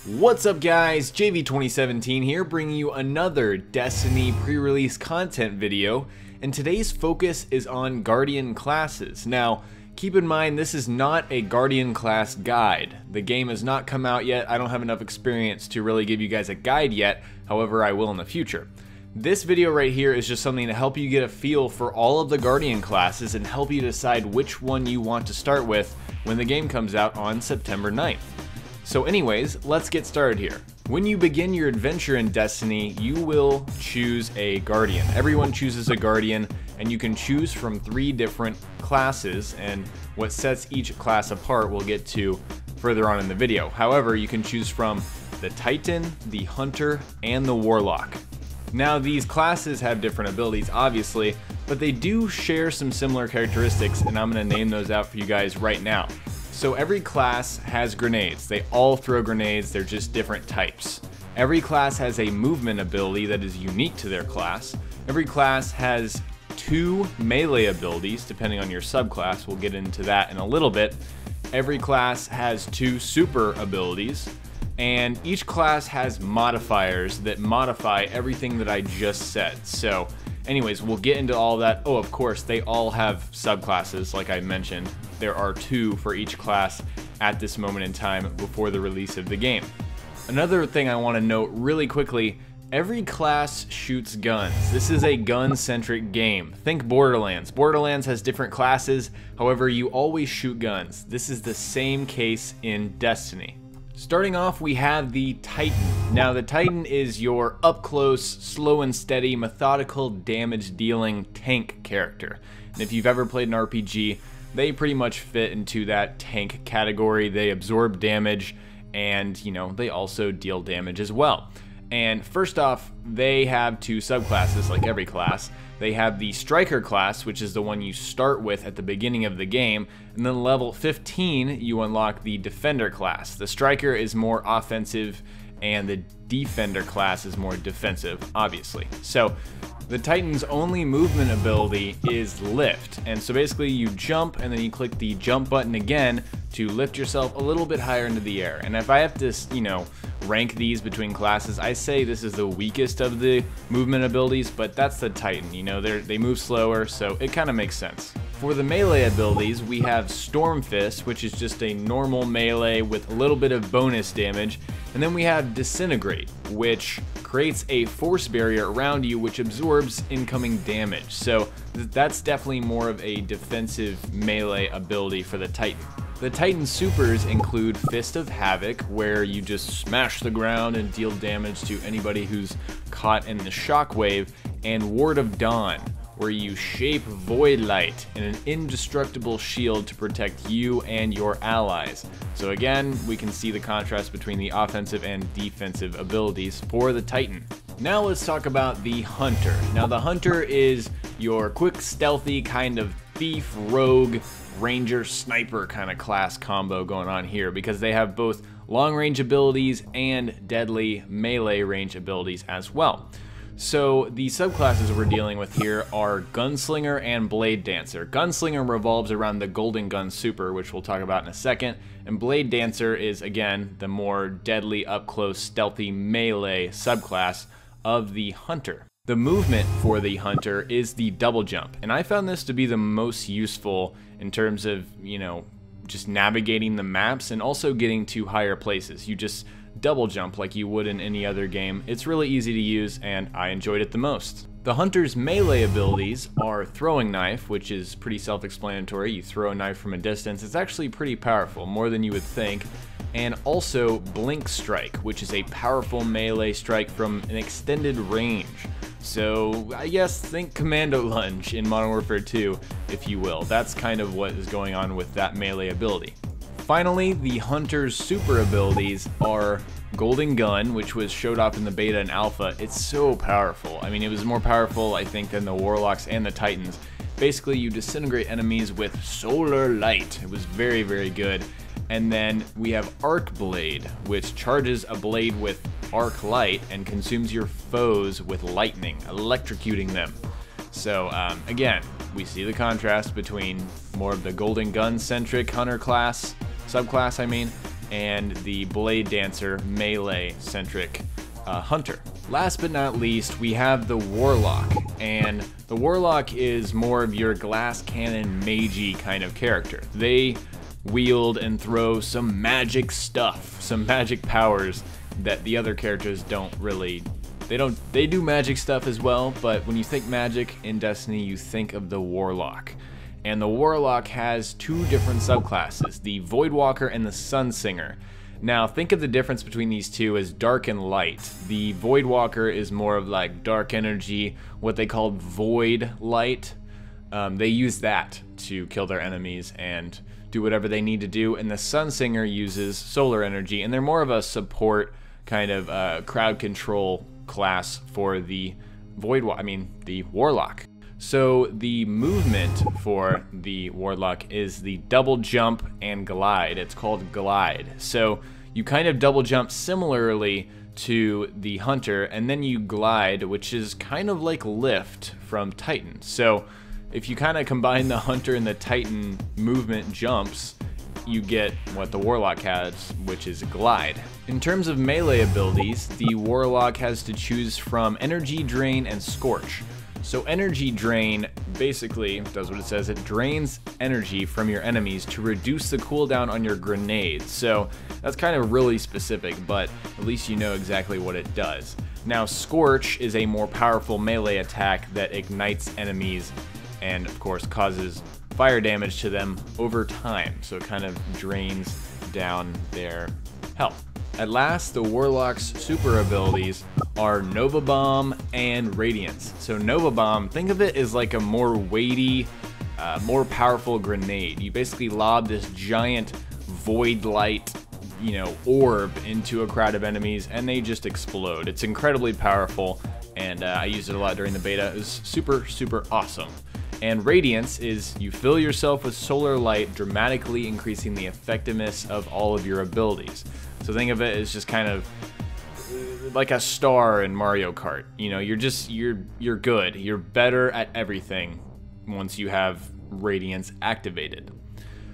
What's up guys, JV2017 here, bringing you another Destiny pre-release content video, and today's focus is on Guardian classes. Now, keep in mind this is not a Guardian class guide. The game has not come out yet, I don't have enough experience to really give you guys a guide yet, however I will in the future. This video right here is just something to help you get a feel for all of the Guardian classes and help you decide which one you want to start with when the game comes out on September 9th. So anyways, let's get started here. When you begin your adventure in Destiny, you will choose a Guardian. Everyone chooses a Guardian, and you can choose from 3 different classes, and what sets each class apart we'll get to further on in the video. However, you can choose from the Titan, the Hunter, and the Warlock. Now these classes have different abilities obviously, but they do share some similar characteristics, and I'm going to name those out for you guys right now. So every class has grenades. They all throw grenades, they're just different types. Every class has a movement ability that is unique to their class. Every class has 2 melee abilities depending on your subclass. We'll get into that in a little bit. Every class has 2 super abilities, and each class has modifiers that modify everything that I just said. So anyways, we'll get into all that. Oh, of course, they all have subclasses like I mentioned. There are 2 for each class at this moment in time before the release of the game. Another thing I want to note really quickly, every class shoots guns. This is a gun-centric game. Think Borderlands. Borderlands has different classes, however you always shoot guns. This is the same case in Destiny. Starting off, we have the Titan. Now the Titan is your up-close, slow and steady, methodical damage-dealing tank character. And if you've ever played an RPG, they pretty much fit into that tank category. They absorb damage and, you know, they also deal damage as well. And first off, they have 2 subclasses like every class. They have the Striker class, which is the one you start with at the beginning of the game, and then level 15 you unlock the Defender class. The Striker is more offensive and the Defender class is more defensive, obviously. So the Titan's only movement ability is lift, and so basically you jump and then you click the jump button again to lift yourself a little bit higher into the air. And if I have to, you know, rank these between classes, I say this is the weakest of the movement abilities, but that's the Titan. You know, they move slower, so it kind of makes sense. For the melee abilities, we have Storm Fist, which is just a normal melee with a little bit of bonus damage, and then we have Disintegrate, which creates a force barrier around you which absorbs incoming damage. So that's definitely more of a defensive melee ability for the Titan. The Titan supers include Fist of Havoc, where you just smash the ground and deal damage to anybody who's caught in the shockwave, and Ward of Dawn, where you shape Void Light in an indestructible shield to protect you and your allies. So again, we can see the contrast between the offensive and defensive abilities for the Titan. Now let's talk about the Hunter. Now the Hunter is your quick, stealthy kind of thief, rogue, ranger, sniper kind of class combo going on here, because they have both long range abilities and deadly melee range abilities as well. So the subclasses we're dealing with here are Gunslinger and Bladedancer. Gunslinger revolves around the Golden Gun Super, which we'll talk about in a second, and Bladedancer is again the more deadly, up-close, stealthy melee subclass of the Hunter. The movement for the Hunter is the double jump, and I found this to be the most useful in terms of, you know, just navigating the maps and also getting to higher places. You just double jump like you would in any other game. It's really easy to use and I enjoyed it the most. The Hunter's melee abilities are Throwing Knife, which is pretty self-explanatory. You throw a knife from a distance. It's actually pretty powerful, more than you would think. And also Blink Strike, which is a powerful melee strike from an extended range. So I guess think Commando Lunge in Modern Warfare 2, if you will. That's kind of what is going on with that melee ability. Finally, the Hunter's super abilities are Golden Gun, which was showed off in the beta and alpha. It's so powerful. I mean, it was more powerful, I think, than the Warlocks and the Titans. Basically, you disintegrate enemies with solar light. It was very, very good. And then we have Arc Blade, which charges a blade with arc light and consumes your foes with lightning, electrocuting them. So again, we see the contrast between more of the Golden Gun centric Hunter class, subclass I mean, and the BLADEDANCER melee-centric hunter. Last but not least, we have the Warlock, and the Warlock is more of your glass cannon magey kind of character. They wield and throw some magic stuff, some magic powers that the other characters don't really. They do magic stuff as well, but when you think magic in Destiny, you think of the Warlock. And the Warlock has two different subclasses, the Voidwalker and the SUNSINGER. Now, think of the difference between these two as dark and light. The Voidwalker is more of like dark energy, what they call void light. They use that to kill their enemies and do whatever they need to do. And the SUNSINGER uses solar energy, and they're more of a support kind of crowd control class for the the Warlock. So the movement for the Warlock is the double jump and glide. It's called glide. So you kind of double jump similarly to the hunter, and then you glide, which is kind of like lift from Titan. So if you kind of combine the hunter and the Titan movement jumps, you get what the Warlock has, which is glide. In terms of melee abilities, the Warlock has to choose from Energy Drain and Scorch. So Energy Drain basically does what it says. It drains energy from your enemies to reduce the cooldown on your grenades. So that's kind of really specific, but at least you know exactly what it does. Now Scorch is a more powerful melee attack that ignites enemies and of course causes fire damage to them over time. So it kind of drains down their health. At last, the Warlock's super abilities are Nova Bomb and Radiance. So Nova Bomb, think of it as like a more weighty, more powerful grenade. You basically lob this giant void light, orb into a crowd of enemies, and they just explode. It's incredibly powerful, and I used it a lot during the beta. It was super, super awesome. And Radiance is you fill yourself with solar light, dramatically increasing the effectiveness of all of your abilities. So think of it as just kind of like a star in Mario Kart. You're good. You're better at everything once you have Radiance activated.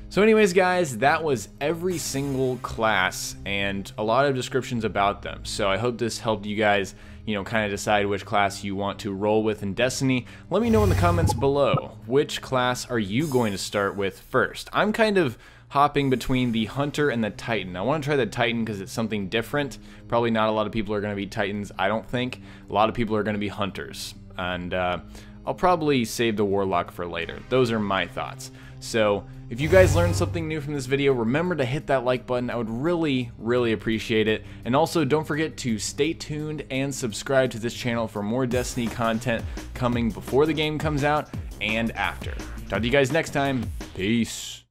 So anyways, guys, that was every single class and a lot of descriptions about them. So I hope this helped you guys, kind of decide which class you want to roll with in Destiny. Let me know in the comments below, which class are you going to start with first? I'm kind of hopping between the Hunter and the Titan. I want to try the Titan because it's something different. Probably not a lot of people are going to be Titans, I don't think. A lot of people are going to be Hunters. And I'll probably save the Warlock for later. Those are my thoughts. So if you guys learned something new from this video, remember to hit that like button. I would really, really appreciate it. And also don't forget to stay tuned and subscribe to this channel for more Destiny content coming before the game comes out and after. Talk to you guys next time. Peace.